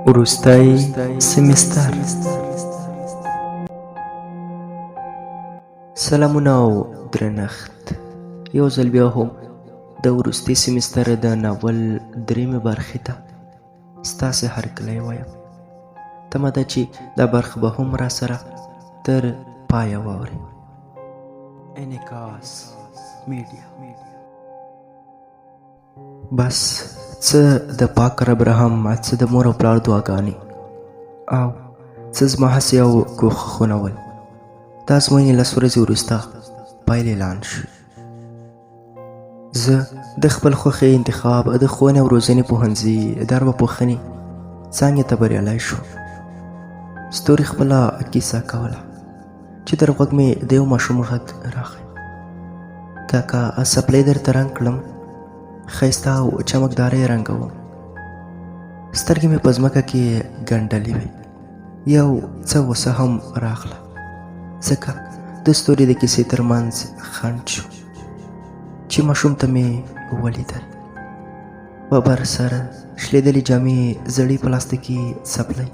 وروستی سمستر. سلامونه او درنښت. یو ځل بیا هم د وروستي سمستر د ناول درېیمې برخې ته ستاسې هرکلی وایم. تمه ده چې دا برخه به هم را سره تر پایه واورئ. انعکاس میډیا. بس څه د پاک رب رحم، څه د مور او پلار دعاګانې او څه زما هڅې او کوښښونه ول. دا ازموینې لس ورځې وروسته پایلې اعلان شوې. زه د خپل خوښې انتخاب د ښوونې او روزنې پوهنځي د ارواپوهنې څانګې ته بریالی شوم. ستوري خپله کیسه کوله چې در غوږ مې د یو ماشوم غږ راغی. کاکا څپلۍ درته رنګ کړم، ښایسته او چمکداره یې رنګوم. سترګې مې په ځمکه کې ګنډلې وې. یو څه غوسه هم راغله ځکه د ستوري د کیسې ترمنځ خنډ شو چې ماشوم ته مې ولیدل. ببر سر، شلېدلې جامې، زړې پلاستیکي څپلۍ،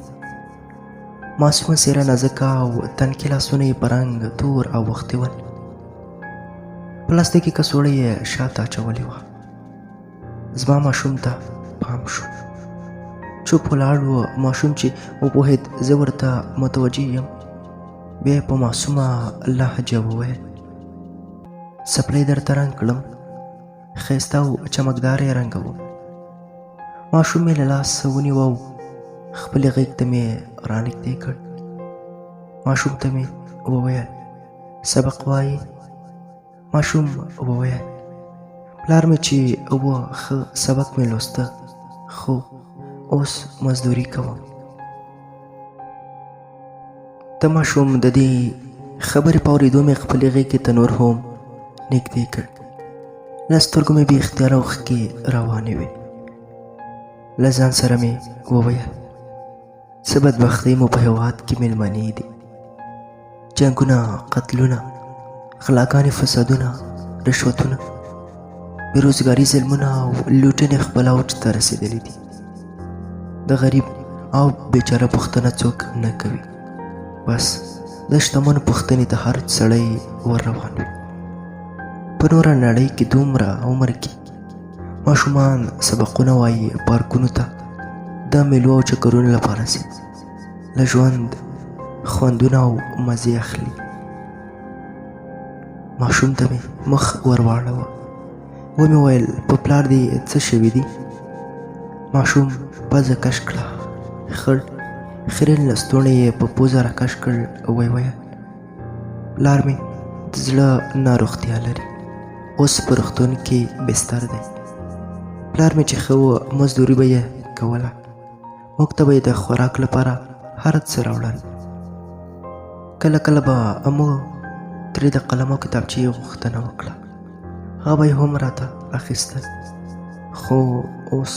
معصومه څېره نازکه او تنکي لاسونه یې په رنګ تور او وختي ول. پلاستیکي کڅوړه یې شاته اچولې وه. زما ماشوم ته پام شو. چوپ ولاړ و. ماشوم چې وپوهېد زه ورته متوجه یم، بیا یې په معصومه لهجه وویل: څپلۍ درته رنګ کړم، ښایسته او چمکداره یې رنګوم. ماشوم مې له لاسه ونیو او خپلې غېږ ته مې رانږدې کړ. ماشوم ته مې وویل: سبق وایي؟ ماشوم وویل: پلار مې چې ښه سبق مې لوسته، خو اوس مزدوري کوم. د ماشوم د دې خبرې په اورېدو مې خپلې غېږې ته نور هم نږدې کړ. له سترګو مې بې اختیاره اوښکې روانې وې. له ځان سره مې وویل: څه بدبختۍ مو په هېواد کې مېلمنې دي. جنګونه، قتلونه، غلاګانې، فسادونه، رشوتونه، بېروزګاري، ظلمونه او لوټنې خپل اوج ته رسېدلي دي. د غریب او بیچاره پوښتنه څوک نه کوي. بس د شتمنو پوښتنې ته هر سړی ور روان وي. په نوره نړۍ کې دومره عمر کې ماشومان سبقونه وایي، پارکونو ته د میلو او چکرونو لپاره ځي، له ژوند خوندونه او مزې اخلي. ماشوم ته مې مخ ور واړوه. ومې ویل: په پلار دې څه شوي دي؟ ماشوم پزه کش کړه. خړ خیرن لستوڼی یې په پوزه راکش کړ. ویې ویل: پلار مې د زړه ناروغتیا لري، اوس په روغتون کې بستر دی. پلار مې چې ښه و، مزدوري به یې کوله، موږ ته به یې د خوراک لپاره هر څه راوړل. کله کله به موږ ترې د قلم او کتابچې غوښتنه وکړه، هغه به یې هم راته اخیستل. خو اوس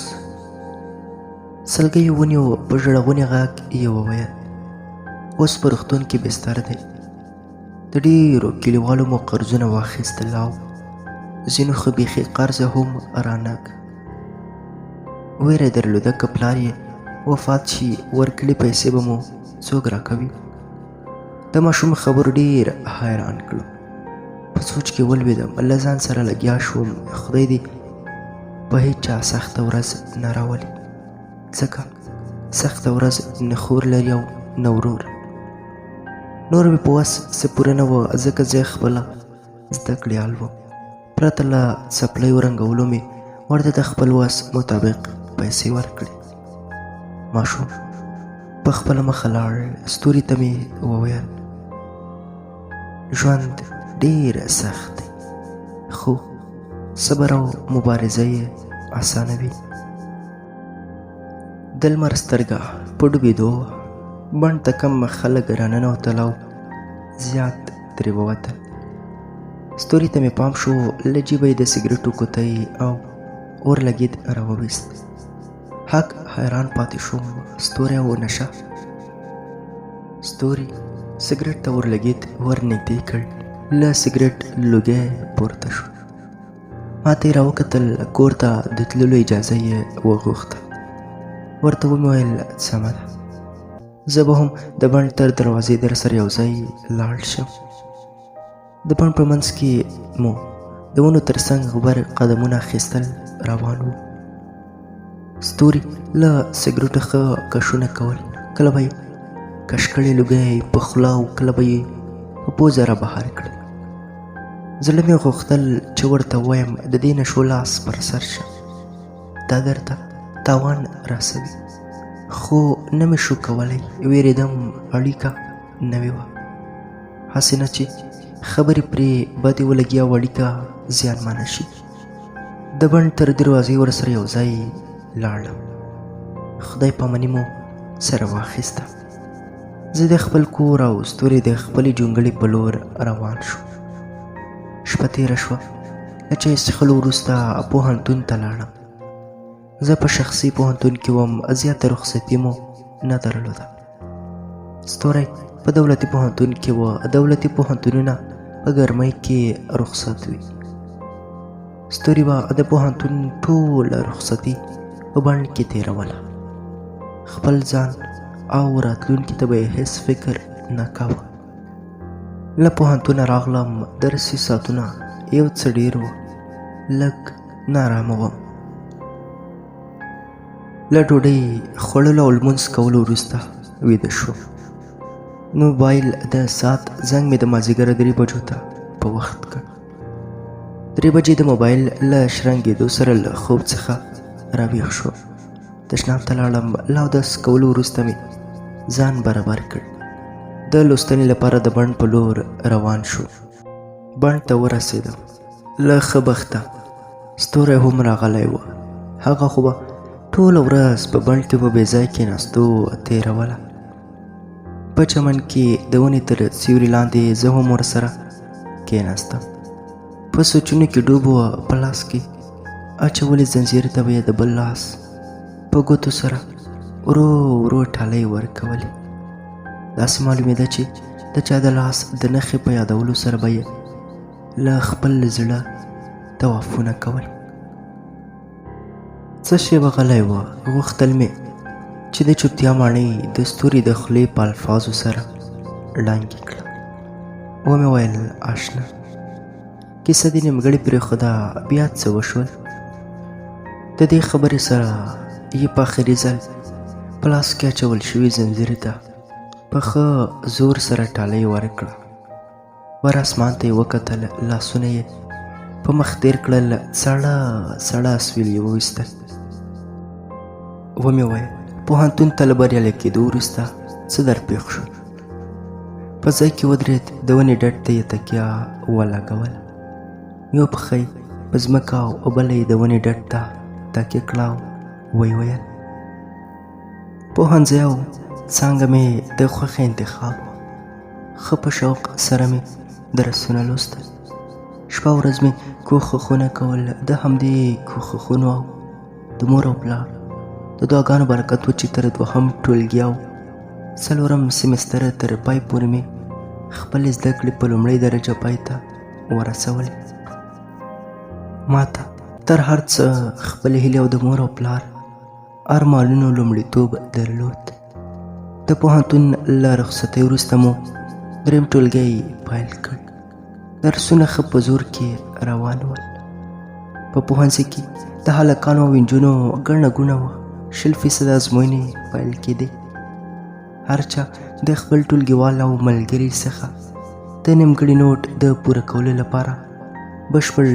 سلګۍ یې ونیو. په ژړغوني غږ یې وویل: اوس په روغتون کې بستر دی. د ډېرو کلیوالو مو قرضونه واخیستل او ځینو خو بیخي قرض هم رانه. ویره یې درلوده که پلار یې وفات شي، ورکړې پیسې به مو څوک راکوي. د ماشوم خبرو ډېر حیران کړم. په سوچ کې ولوېدم. له ځان سره لګیا شوم، خدای دې په هیچ چا سخته ورځ نه راولي، ځکه سخته ورځ نه خور لري او نه ورور. نور مې په وس څه پوره نه وه، ځکه زه خپله زده کړیال وم. پرته له څپلیو رنګولو مې ورته د خپل وس مطابق پیسې ورکړې. ماشوم په خپله مخه لاړ. ستوري ته مې وویل: ژوند ډېر سخت دی، خو صبر او مبارزه یې اسانوي. د لمر سترګه په ډوبېدو وه. بڼ ته کم خلک راننوتل او زیات ترې ووتل. ستوري ته مې پام شو. له جیبه یې د سګرټو کوتۍ او اور لګید راوویست. حق حیران پاتې شوم. ستوری او نشه. ستوري سګرټ ته ورلګید، ور نږدې کړ. له سګرټ لوګی پورته شو. ما ته یې راوکتل. کور ته د تللو اجازه یې وغوښته. ورته ومې ویل سمه ده، زه به هم د بڼ تر دروازې در سره یو ځای لاړ شم. د بڼ په منځ کې مو د ونو تر څنګ غبر قدمونه اخیستل روان وو. ستوري له سګرټو ښه کشونه کول، کله به یې کش کړي لوګی په خوله او کله به یې په پوزه را بهر کړل. زړه مې غوښتل چې ورته ووایم د دې نشو لاس پر سر شه، دا درته تاوان رسوي، خو نه مې شو کولی. ویرېدم اړیکه نوې وه، هسې نه چې خبرې پرې بدې ولګي او اړیکه زیانمنه شي. د بڼ تر دروازې ورسره یو ځای لاړم. خدای پاماني مو سره واخیسته. زه د خپل کور او ستوري د خپلې جونګړې په لور روان شو. شپه تېره شوه. له چای څښلو وروسته پوهنتون ته لاړم. زه په شخصي پوهنتون کې وم، زیاته رخصتي مو نه درلوده. ستوری په دولتي پوهنتون کې و. دولتي پوهنتونونه په ګرمۍ کې رخصت وي. ستوري به د پوهنتون ټوله رخصتي په بڼ کې تېروله. خپل ځان او راتلونکي ته به یې هېڅ فکر نه کاوه. له پوهنتونه راغلم. درسي ساعتونه یو څه ډېر وو. لږ نارامه وم. له ډوډۍ خوړلو او لمونځ کولو وروسته ویده شوم. موبایل د ساعت زنګ مې د مازدیګر 3 بجو ته په وخت کړ. 3 بجې د موبایل له شرنګېدو سره له خوب څخه راویښ شوم. تشناب ته لاړم. له اودس کولو وروسته مې ځان برابر کړ. د لوستنې لپاره د بڼ په لور روان شو. بڼ ته ورسېدم. له ښه بخته ستوری هم راغلی و. هغه خو به ټوله ورځ په بڼ کې په بې ځای کېناستو تېروله. په چمن کې د ونې تر سیوري لاندې زه هم ورسره کېناستم. په سوچونو کې ډوب وه. په لاس کې اچولې زنځیر ته به یې د بل لاس په ګوتو سره ورو ورو ټالۍ ورکولې. داسې معلومېده چې د چا د لاس د نښې په یادولو سره به یې له خپل زړه توافونه کول. څه شېبه غلی وه. غوښتل مې چې د چوپتیا ماڼۍ د ستوري د خولې په الفاظو سره ړنګې کړم. ومې ویل اشنا کیسه دې نیمګړې پرېښوده، بیا څه وشول؟ د دې خبرې سره یې په آخري ځل په لاس کې اچول شوي زنځیرې ته په ښه زور سره ټالۍ ورکړه. ور اسمان ته یې وکتل. لاسونه یې په مخ تېر کړل. سړه سړه اسویل یې وویستل. ومې ویل پوهنتون ته له بریالی کېدو وروسته څه در پېښ شول؟ په ځای کې ودرېد. د ونې ډډ ته یې تکیه ولګوله. یو پښه یې په ځمکه او بله یې د ونې ډډ ته تکیه کړه او ویې ویل پوهنځی او څانګه مې د خوښې انتخاب و. ښه په شوق سره مې درسونه لوستل. شپه ورځ مې کوښښونه کول. د همدې کوښښونو او د مور او پلار د دعاګانو برکت و چې تر 2م ټولګي او 4م سیمستره تر پای پورې مې خپلې زده کړې په لومړۍ درجه پای ته ورسولې. ما ته تر هر څه خپلې هیلې او د مور او پلار ارمانونو لومړیتوب درلود. د پوهنتون له رخصتۍ وروسته مو 3م ټولګی پیل کړ. درسونه ښه په زور کې روان ول. په پوهنځي کې د هلکانو او نجونو ګڼه ګوڼه وه. 100% ازموینې پیل کېدې. هر چا د خپل ټولګیوال او ملګري څخه د نیمګړي نوټ د پوره کولو لپاره بشپړ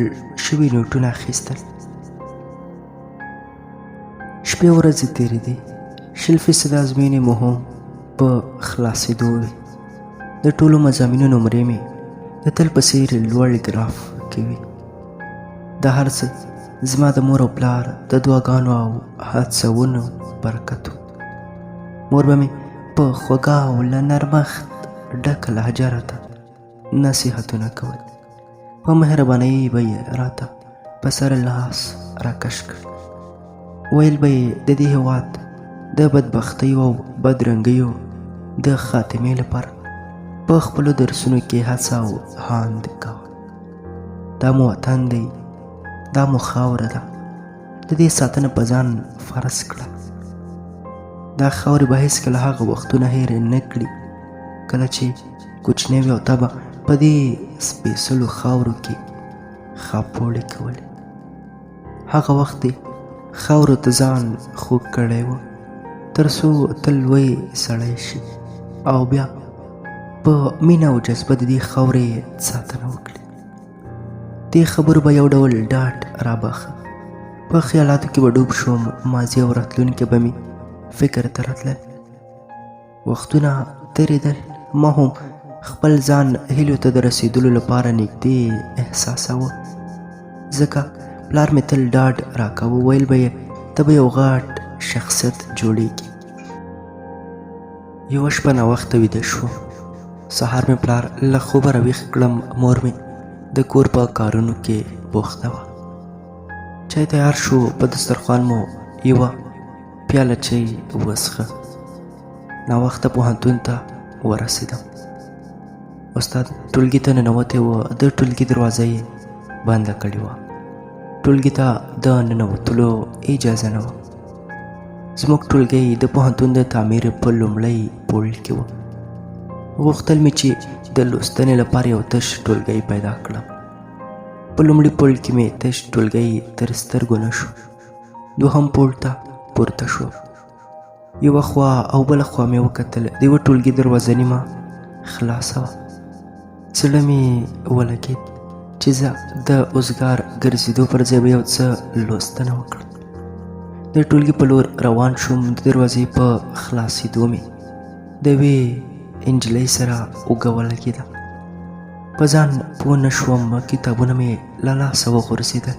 شوي نوټونه اخیستل. شپې ورځې تېرېدې. 100% ازموینې مو هم په خلاصېدو وې. د ټولو مضامینو نمرې مې د تل په څېر لوړ ګراف کې وي. دا هر څه زما د مور او پلار د دعاګانو او هڅونو برکت و. مور به مې په خوږه او له نرمښت ډکه لهجه راته نصیحتونه کول. په مهربانۍ به یې راته په سر لاس راکش کړ. ویل به یې د دې هېواد د بدبختیو او بدرنګیو د خاتمې لپاره په خپلو درسونو کې هڅه او هاند کوه. دا مو وطن دی، دا مو خاوره ده، د دې ساتنه په ځان فرض کړه. دا خاورې به هېڅکله هغه وختونه هېر نه کړي کله چې کوچنی وې او تا به په دې سپېڅلو خاورو کې خاپوړې کولې. هغه وخت دې خاورو ته ځان خوږ کړی و تر څو تل لوی سړی شي او بیا په مینه او جذبه د دې خاورې ساتنه وکړي. دې خبرو به یو ډول ډاډ راباخه. په خیالاتو کې به ډوب شوم. ماضي او راتلونکي به مې فکر ته راتلل. وختونه تېرېدل. ما هم خپل ځان هیلو ته د رسېدلو لپاره نږدې احساساوه ځکه پلار مې تل ډاډ راکاوه. ویل به یې ته به یو غټ شخصیت جوړېږي. یوه شپه ناوخته ویده شوم. سهار مې پلار له خوبه راویښ کړم. مور مې د کور په کارونو کې بوخته وه. چای تیار شو. په دسترخوان مو یوه پیاله چای وڅښه. ناوخته پوهنتون ته ورسېدم. استاد ټولګي ته ننوتی و. د ټولګي دروازه یې بنده کړې وه. ټولګي ته د ننوتلو اجازه نه وه. زموږ ټولګی د پوهنتون د تعمیر په لومړی پوړ کې و. غوښتل مې چې د لوستنې لپاره یو تش ټولګی پیدا کړم. په لومړي پوړ کې مې تش ټولګی تر سترګو نه شو. دوهم پوړ ته پورته شو. یوه خوا او بله خوا مې وکتل. د یوه ټولګي دروازه نیمه خلاصه وه. زړه مې ولګېد چې زه د اوزګار ګرځېدو پر ځای به یو څه لوستنه وکړم. د ټولګي په لور روان شوم. د دروازې په خلاصېدو مې د یوې نجلۍ سره اوږه ولګېده. په ځان پوه نه شوم. کتابونه مې له لاسه وغورځېدل.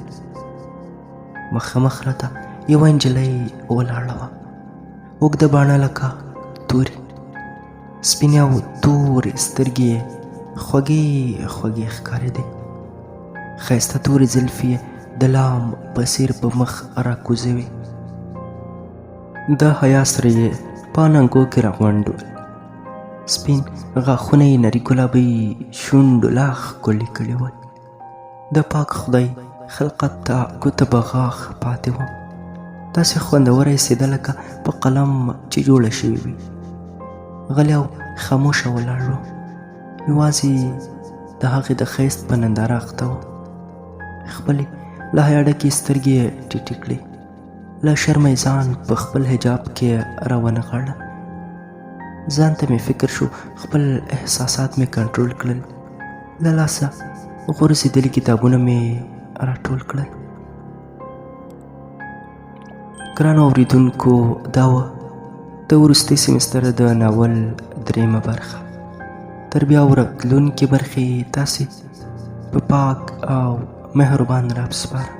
مخامخ راته یوه نجلۍ ولاړه وه. اوږده باڼه لکه تورې، سپینې او تورې سترګې یې خوږې خوږې ښکارېدې. ښایسته تورې زلفې یې د لام په څېر په مخ راکوزوي. د حیا سره یې په اننګو کې راغونډ ول. سپین غاښونه یې نري ګلابي شونډو لا ښکلي کړي ول. د پاک خدای خلقت ته ګوته په غاښ پاتې وم. داسې خوندوره ایسېده لکه په قلم چې جوړه شوې وي. غلی او خاموشه ولاړ وم. یوازې د هغې د ښایست په ننداره اخته وم. خپلې له حیا ډکې سترګې یې ټیټې کړې. له شرمه یې ځان په خپل حجاب کې راونغاړه. ځان ته مې فکر شو. خپل احساسات مې کنټرول کړل. له لاسه غورځېدلي کتابونه مې راټول کړل. ګرانو اورېدونکو، دا وه د وروستي سیمستر د ناول درېیمه برخه. تر بیا ورتلونکې برخې تاسې په پاک او مهربان رب سپارم.